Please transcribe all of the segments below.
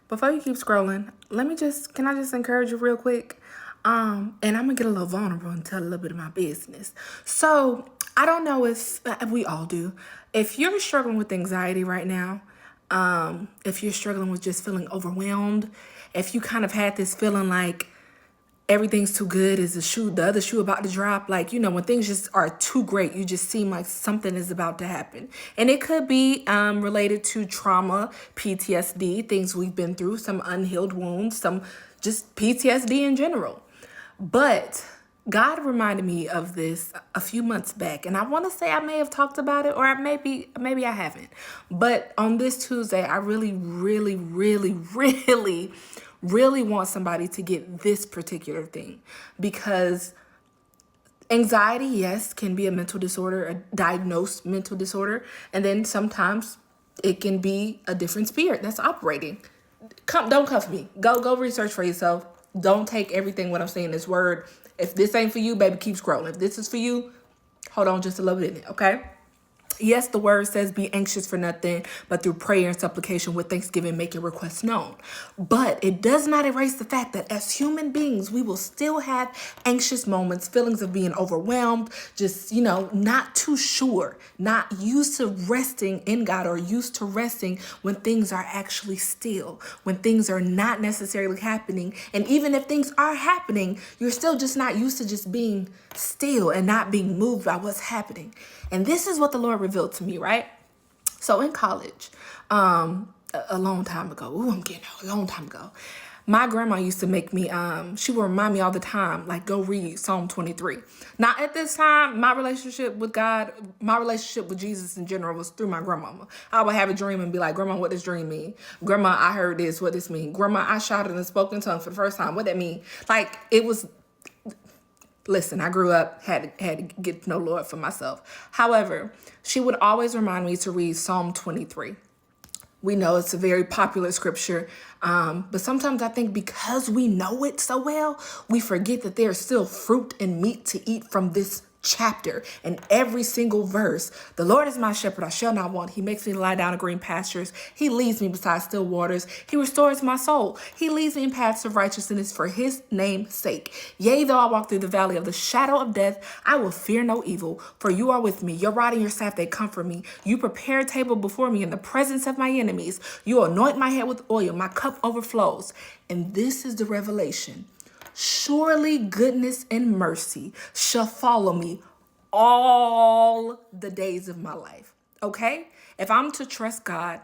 Before you keep scrolling, can I just encourage you real quick? And I'm gonna get a little vulnerable and tell a little bit of my business. So I don't know if we all do. If you're struggling with anxiety right now, if you're struggling with just feeling overwhelmed, if you kind of had this feeling like everything's too good, is the other shoe about to drop, like, when things just are too great, you just seem like something is about to happen. And it could be related to trauma, PTSD, things we've been through, some unhealed wounds, some just PTSD in general. But God reminded me of this a few months back, and I want to say I may have talked about it, or maybe I haven't. But on this Tuesday, I really, really, really, really, really want somebody to get this particular thing, because anxiety, yes, can be a mental disorder, a diagnosed mental disorder, and then sometimes it can be a different spirit that's operating. Don't cuff me. Go research for yourself. Don't take everything what I'm saying as word. If this ain't for you, baby, keep scrolling. If this is for you, hold on just a little bit, okay? Yes, the word says be anxious for nothing, but through prayer and supplication with thanksgiving, make your requests known. But it does not erase the fact that as human beings, we will still have anxious moments, feelings of being overwhelmed, just, not too sure, not used to resting in God, or used to resting when things are actually still, when things are not necessarily happening. And even if things are happening, you're still just not used to just being still and not being moved by what's happening. And this is what the Lord revealed to me, right? So in college, a long time ago, I'm getting old, a long time ago, my grandma used to make me, she would remind me all the time, like, go read Psalm 23. Now, at this time, my relationship with God, my relationship with Jesus in general was through my grandmama. I would have a dream and be like, Grandma, what does dream mean? Grandma, I heard this, what does this mean? Grandma, I shouted and spoke in tongues for the first time, what that mean? Like, it was... Listen, I grew up, had to get to know Lord for myself. However, she would always remind me to read Psalm 23. We know it's a very popular scripture, but sometimes I think because we know it so well, we forget that there's still fruit and meat to eat from this chapter. And every single verse: the Lord is my shepherd, I shall not want. He makes me lie down in green pastures. He leads me beside still waters. He restores my soul. He leads me in paths of righteousness for his name's sake. Yea, though I walk through the valley of the shadow of death, I will fear no evil, for you are with me. Your rod and your staff, they comfort me. You prepare a table before me in the presence of my enemies. You anoint my head with oil. My cup overflows. And this is the revelation: surely goodness and mercy shall follow me all the days of my life. Okay? If I'm to trust God,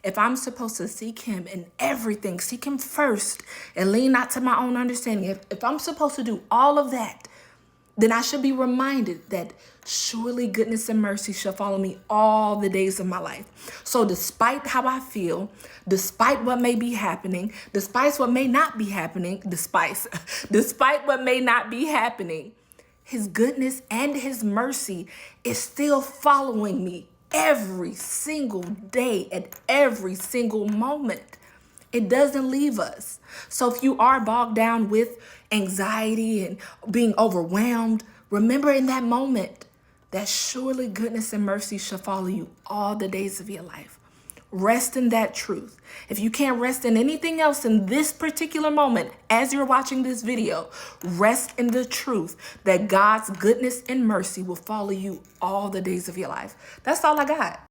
if I'm supposed to seek him in everything, seek him first and lean not to my own understanding, if I'm supposed to do all of that, then I should be reminded that surely goodness and mercy shall follow me all the days of my life. So despite how I feel, despite what may be happening, despite what may not be happening, despite what may not be happening, his goodness and his mercy is still following me every single day at every single moment. It doesn't leave us. So if you are bogged down with anxiety and being overwhelmed, remember in that moment that surely goodness and mercy shall follow you all the days of your life. Rest in that truth. If you can't rest in anything else in this particular moment, as you're watching this video, rest in the truth that God's goodness and mercy will follow you all the days of your life. That's all I got.